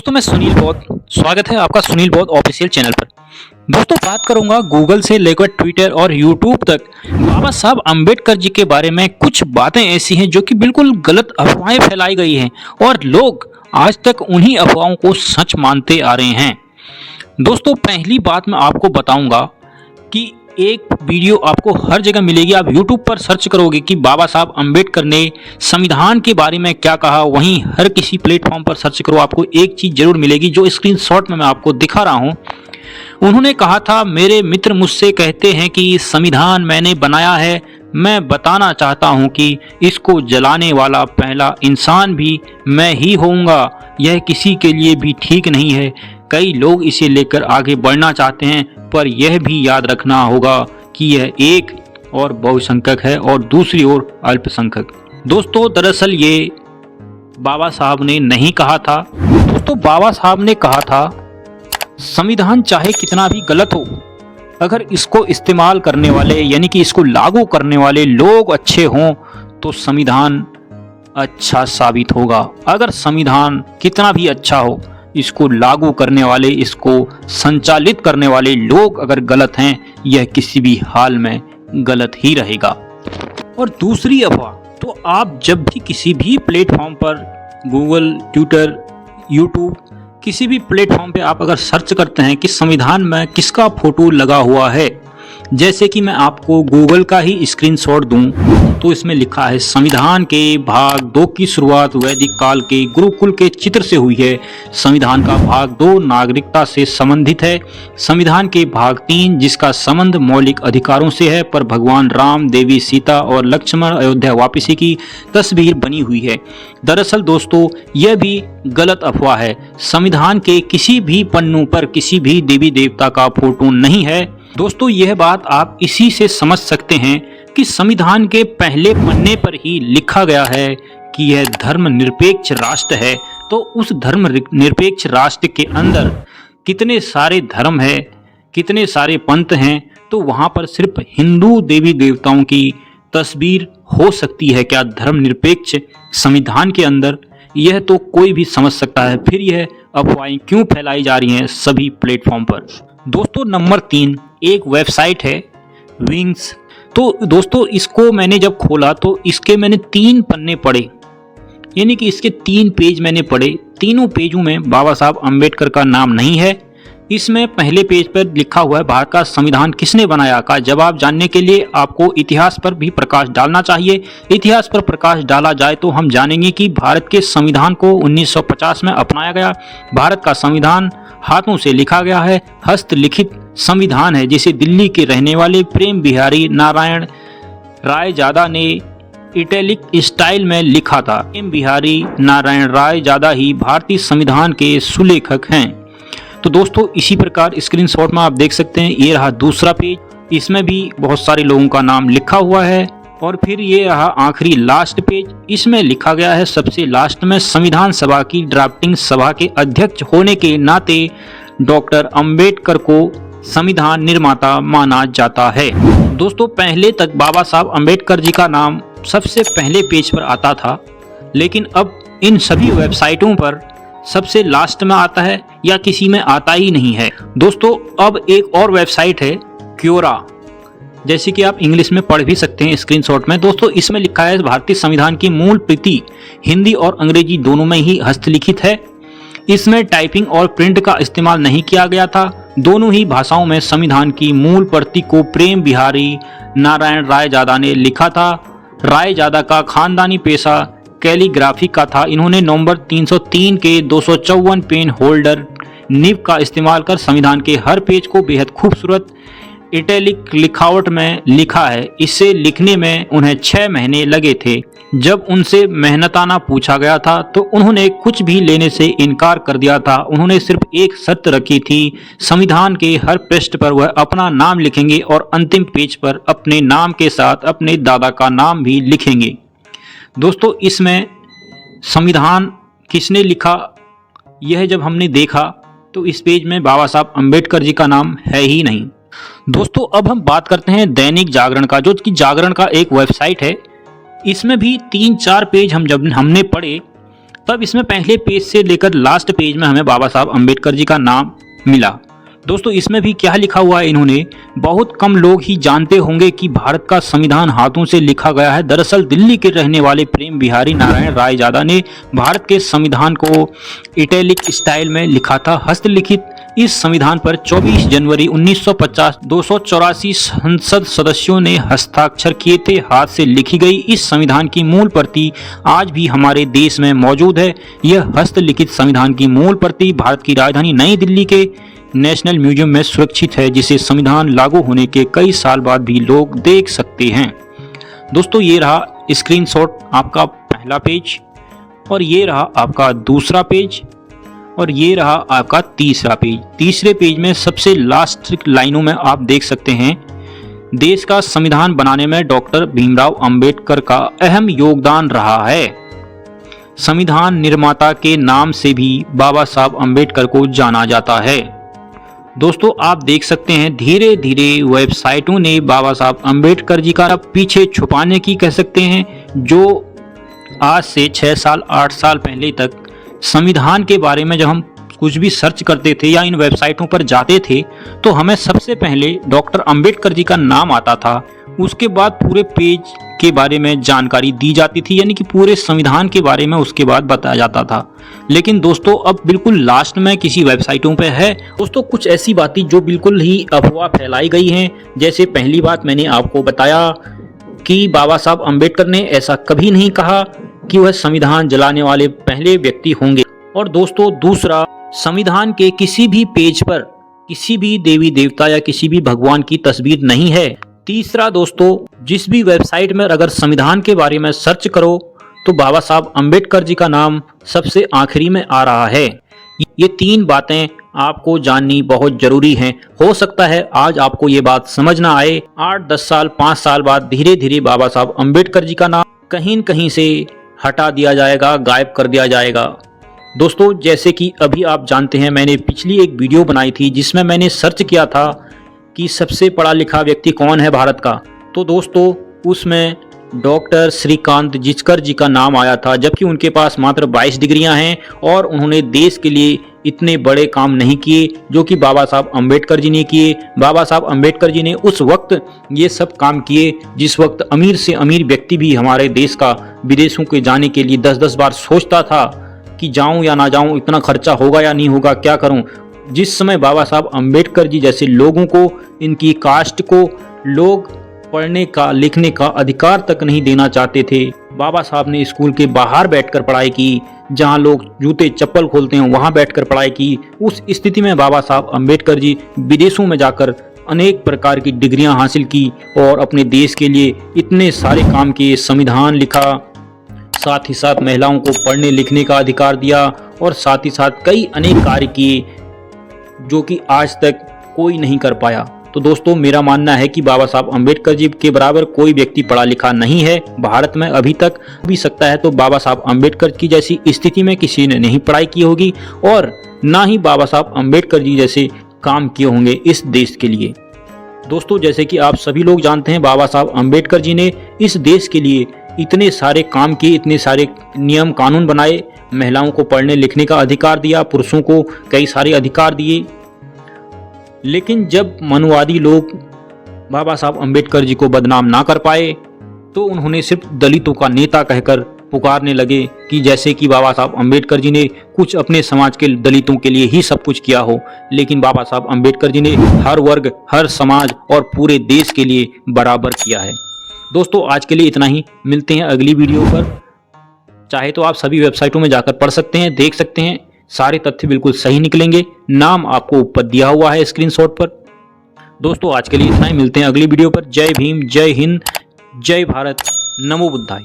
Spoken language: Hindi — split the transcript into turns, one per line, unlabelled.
दोस्तों मैं सुनील बौद्ध, स्वागत है आपका सुनील बौद्ध ऑफिशियल चैनल पर। दोस्तों बात करूंगा गूगल से लेकर ट्विटर और यूट्यूब तक बाबा साहब अंबेडकर जी के बारे में कुछ बातें ऐसी हैं जो कि बिल्कुल गलत अफवाहें फैलाई गई हैं और लोग आज तक उन्हीं अफवाहों को सच मानते आ रहे हैं। दोस्तों पहली बात मैं आपको बताऊंगा कि एक वीडियो आपको हर जगह मिलेगी। आप YouTube पर सर्च करोगे कि बाबा साहब अंबेडकर ने संविधान के बारे में क्या कहा, वहीं हर किसी प्लेटफॉर्म पर सर्च करो, आपको एक चीज़ जरूर मिलेगी जो स्क्रीनशॉट में मैं आपको दिखा रहा हूं। उन्होंने कहा था, मेरे मित्र मुझसे कहते हैं कि संविधान मैंने बनाया है, मैं बताना चाहता हूं कि इसको जलाने वाला पहला इंसान भी मैं ही होऊंगा। यह किसी के लिए भी ठीक नहीं है। कई लोग इसे लेकर आगे बढ़ना चाहते हैं, पर यह भी याद रखना होगा कि यह एक और बहुसंख्यक है और दूसरी ओर अल्पसंख्यक। दोस्तों दरअसल ये बाबा साहब ने नहीं कहा था। दोस्तों बाबा साहब ने कहा था, संविधान चाहे कितना भी गलत हो, अगर इसको इस्तेमाल करने वाले यानी कि इसको लागू करने वाले लोग अच्छे हों तो संविधान अच्छा साबित होगा। अगर संविधान कितना भी अच्छा हो, इसको लागू करने वाले, इसको संचालित करने वाले लोग अगर गलत हैं, यह किसी भी हाल में गलत ही रहेगा। और दूसरी अफवाह, तो आप जब भी किसी भी प्लेटफॉर्म पर गूगल, ट्विटर, यूट्यूब, किसी भी प्लेटफॉर्म पे आप अगर सर्च करते हैं कि संविधान में किसका फोटो लगा हुआ है, जैसे कि मैं आपको गूगल का ही स्क्रीनशॉट दूं तो इसमें लिखा है, संविधान के भाग 2 की शुरुआत वैदिक काल के गुरुकुल के चित्र से हुई है। संविधान का भाग 2 नागरिकता से संबंधित है। संविधान के भाग 3 जिसका संबंध मौलिक अधिकारों से है, पर भगवान राम, देवी सीता और लक्ष्मण अयोध्या वापसी की तस्वीर बनी हुई है। दरअसल दोस्तों यह भी गलत अफवाह है। संविधान के किसी भी पन्नों पर किसी भी देवी देवता का फोटो नहीं है। दोस्तों यह बात आप इसी से समझ सकते हैं कि संविधान के पहले पन्ने पर ही लिखा गया है कि यह धर्मनिरपेक्ष राष्ट्र है। तो उस धर्मनिरपेक्ष राष्ट्र के अंदर कितने सारे धर्म है, कितने सारे पंथ हैं, तो वहां पर सिर्फ हिंदू देवी देवताओं की तस्वीर हो सकती है क्या धर्मनिरपेक्ष संविधान के अंदर? यह तो कोई भी समझ सकता है। फिर यह अफवाहें क्यों फैलाई जा रही हैं सभी प्लेटफॉर्म पर? दोस्तों नंबर 3 एक वेबसाइट है विंग्स। तो दोस्तों इसको मैंने जब खोला तो इसके मैंने 3 पन्ने पढ़े, यानी कि इसके 3 पेज मैंने पढ़े। तीनों पेजों में बाबा साहब अंबेडकर का नाम नहीं है। इसमें पहले पेज पर लिखा हुआ है, भारत का संविधान किसने बनाया का जवाब जानने के लिए आपको इतिहास पर भी प्रकाश डालना चाहिए। इतिहास पर प्रकाश डाला जाए तो हम जानेंगे कि भारत के संविधान को 1950 में अपनाया गया। भारत का संविधान हाथों से लिखा गया है, हस्तलिखित संविधान है, जिसे दिल्ली के रहने वाले प्रेम बिहारी नारायण रायजादा ने इटैलिक स्टाइल में लिखा था। प्रेम बिहारी नारायण रायजादा ही भारतीय संविधान के सुलेखक हैं। तो दोस्तों इसी प्रकार स्क्रीनशॉट में आप देख सकते हैं, ये रहा दूसरा पेज, इसमें भी बहुत सारे लोगों का नाम लिखा हुआ है। और फिर ये रहा आखिरी लास्ट पेज, इसमें लिखा गया है सबसे लास्ट में, संविधान सभा की ड्राफ्टिंग सभा के अध्यक्ष होने के नाते डॉक्टर अंबेडकर को संविधान निर्माता माना जाता है। दोस्तों पहले तक बाबा साहब अंबेडकर जी का नाम सबसे पहले पेज पर आता था, लेकिन अब इन सभी वेबसाइटों पर सबसे लास्ट में आता है या किसी में आता ही नहीं है। दोस्तों अब एक और वेबसाइट है क्योरा, जैसे कि आप इंग्लिश में पढ़ भी सकते हैं स्क्रीनशॉट में। दोस्तों इसमें लिखा है, भारतीय संविधान की मूल प्रति हिंदी और अंग्रेजी दोनों में ही हस्तलिखित है। इसमें टाइपिंग और प्रिंट का इस्तेमाल नहीं किया गया था। दोनों ही भाषाओं में संविधान की मूल प्रति को प्रेम बिहारी नारायण रायजादा ने लिखा था। रायजादा का खानदानी पेशा कैलीग्राफी का था। इन्होंने नवंबर 303 के 254 पेन होल्डर निब का इस्तेमाल कर संविधान के हर पेज को बेहद खूबसूरत इटैलिक लिखावट में लिखा है। इसे लिखने में उन्हें 6 महीने लगे थे। जब उनसे मेहनताना पूछा गया था तो उन्होंने कुछ भी लेने से इनकार कर दिया था। उन्होंने सिर्फ एक शर्त रखी थी, संविधान के हर पृष्ठ पर वह अपना नाम लिखेंगे और अंतिम पेज पर अपने नाम के साथ अपने दादा का नाम भी लिखेंगे। दोस्तों इसमें संविधान किसने लिखा, यह जब हमने देखा तो इस पेज में बाबा साहब अंबेडकर जी का नाम है ही नहीं। दोस्तों अब हम बात करते हैं दैनिक जागरण का, जो कि जागरण का एक वेबसाइट है। इसमें भी 3-4 पेज जब हमने पढ़े तब इसमें पहले पेज से लेकर लास्ट पेज में हमें बाबा साहब अम्बेडकर जी का नाम मिला। दोस्तों इसमें भी क्या लिखा हुआ है इन्होंने, बहुत कम लोग ही जानते होंगे कि भारत का संविधान हाथों से लिखा गया है। दरअसल दिल्ली के रहने वाले प्रेम बिहारी नारायण रायजादा ने भारत के संविधान को इटैलिक स्टाइल में लिखा था। हस्तलिखित इस संविधान पर 24 जनवरी 1950 284 संसद सदस्यों ने हस्ताक्षर किए थे। हाथ से लिखी गई इस संविधान की मूल प्रति आज भी हमारे देश में मौजूद है। यह हस्तलिखित संविधान की मूल प्रति भारत की राजधानी नई दिल्ली के नेशनल म्यूजियम में सुरक्षित है, जिसे संविधान लागू होने के कई साल बाद भी लोग देख सकते हैं। दोस्तों ये रहा स्क्रीनशॉट आपका पहला पेज, और ये रहा आपका दूसरा पेज, और ये रहा आपका तीसरा पेज। तीसरे पेज में सबसे लास्ट लाइनों में आप देख सकते हैं, देश का संविधान बनाने में डॉक्टर भीमराव अंबेडकर का अहम योगदान रहा है। संविधान निर्माता के नाम से भी बाबा साहब अंबेडकर को जाना जाता है। दोस्तों आप देख सकते हैं धीरे धीरे वेबसाइटों ने बाबा साहब अंबेडकर जी का पीछे छुपाने की कह सकते हैं, जो आज से 6 साल 8 साल पहले तक संविधान के बारे में जब हम कुछ भी सर्च करते थे या इन वेबसाइटों पर जाते थे तो हमें सबसे पहले डॉक्टर अंबेडकर जी का नाम आता था। उसके बाद पूरे पेज के बारे में जानकारी दी जाती थी, यानी कि पूरे संविधान के बारे में उसके बाद बताया जाता था। लेकिन दोस्तों अब बिल्कुल लास्ट में किसी वेबसाइटों पे है दोस्तों कुछ ऐसी बातें जो बिल्कुल ही अफवाह फैलाई गई हैं। जैसे पहली बात मैंने आपको बताया कि बाबा साहब अंबेडकर ने ऐसा कभी नहीं कहा कि वह संविधान जलाने वाले पहले व्यक्ति होंगे। और दोस्तों दूसरा, संविधान के किसी भी पेज पर किसी भी देवी देवता या किसी भी भगवान की तस्वीर नहीं है। तीसरा दोस्तों, जिस भी वेबसाइट में अगर संविधान के बारे में सर्च करो तो बाबा साहब अंबेडकर जी का नाम सबसे आखिरी में आ रहा है। ये 3 बातें आपको जाननी बहुत जरूरी हैं। हो सकता है आज आपको ये बात समझ ना आए, 8-10 साल 5 साल बाद धीरे धीरे बाबा साहब अंबेडकर जी का नाम कहीं न कहीं से हटा दिया जाएगा, गायब कर दिया जाएगा। दोस्तों जैसे कि अभी आप जानते हैं, मैंने पिछली एक वीडियो बनाई थी जिसमें मैंने सर्च किया था कि सबसे पढ़ा लिखा व्यक्ति कौन है भारत का। तो दोस्तों उसमें डॉक्टर श्रीकांत जिचकर जी का नाम आया था, जबकि उनके पास मात्र 22 डिग्रियां हैं और उन्होंने देश के लिए इतने बड़े काम नहीं किए जो कि बाबा साहब अंबेडकर जी ने किए। बाबा साहब अंबेडकर जी ने उस वक्त ये सब काम किए जिस वक्त अमीर से अमीर व्यक्ति भी हमारे देश का विदेशों के जाने के लिए 10-10 बार सोचता था कि जाऊं या ना जाऊं, इतना खर्चा होगा या नहीं होगा, क्या करूं। जिस समय बाबा साहब अंबेडकर जी जैसे लोगों को, इनकी कास्ट को लोग पढ़ने का लिखने का अधिकार तक नहीं देना चाहते थे, बाबा साहब ने स्कूल के बाहर बैठकर पढ़ाई की, जहां लोग जूते चप्पल खोलते हैं वहां बैठकर पढ़ाई की। उस स्थिति में बाबा साहब अंबेडकर जी विदेशों में जाकर अनेक प्रकार की डिग्रियां हासिल की और अपने देश के लिए इतने सारे काम किए, संविधान लिखा, साथ ही साथ महिलाओं को पढ़ने लिखने का अधिकार दिया और साथ ही साथ कई अनेक कार्य किए जो कि आज तक कोई नहीं कर पाया। तो दोस्तों मेरा मानना है कि बाबा साहब अंबेडकर जी के बराबर कोई व्यक्ति पढ़ा लिखा नहीं है भारत में अभी तक। भी सकता है तो बाबा साहब अंबेडकर की जैसी स्थिति में किसी ने नहीं पढ़ाई की होगी और ना ही बाबा साहब अंबेडकर जी जैसे काम किए होंगे इस देश के लिए। दोस्तों जैसे कि आप सभी लोग जानते हैं, बाबा साहब अंबेडकर जी ने इस देश के लिए इतने सारे काम किए, इतने सारे नियम कानून बनाए, महिलाओं को पढ़ने लिखने का अधिकार दिया, पुरुषों को कई सारे अधिकार दिए। लेकिन जब मनुवादी लोग बाबा साहब अंबेडकर जी को बदनाम ना कर पाए तो उन्होंने सिर्फ दलितों का नेता कहकर पुकारने लगे कि जैसे कि बाबा साहब अंबेडकर जी ने कुछ अपने समाज के दलितों के लिए ही सब कुछ किया हो। लेकिन बाबा साहब अंबेडकर जी ने हर वर्ग, हर समाज और पूरे देश के लिए बराबर किया है। दोस्तों आज के लिए इतना ही, मिलते हैं अगली वीडियो पर। चाहे तो आप सभी वेबसाइटों में जाकर पढ़ सकते हैं, देख सकते हैं, सारे तथ्य बिल्कुल सही निकलेंगे। नाम आपको ऊपर दिया हुआ है स्क्रीनशॉट पर। दोस्तों आज के लिए इतना ही, मिलते हैं अगली वीडियो पर। जय भीम, जय हिंद, जय भारत, नमो बुद्धाय।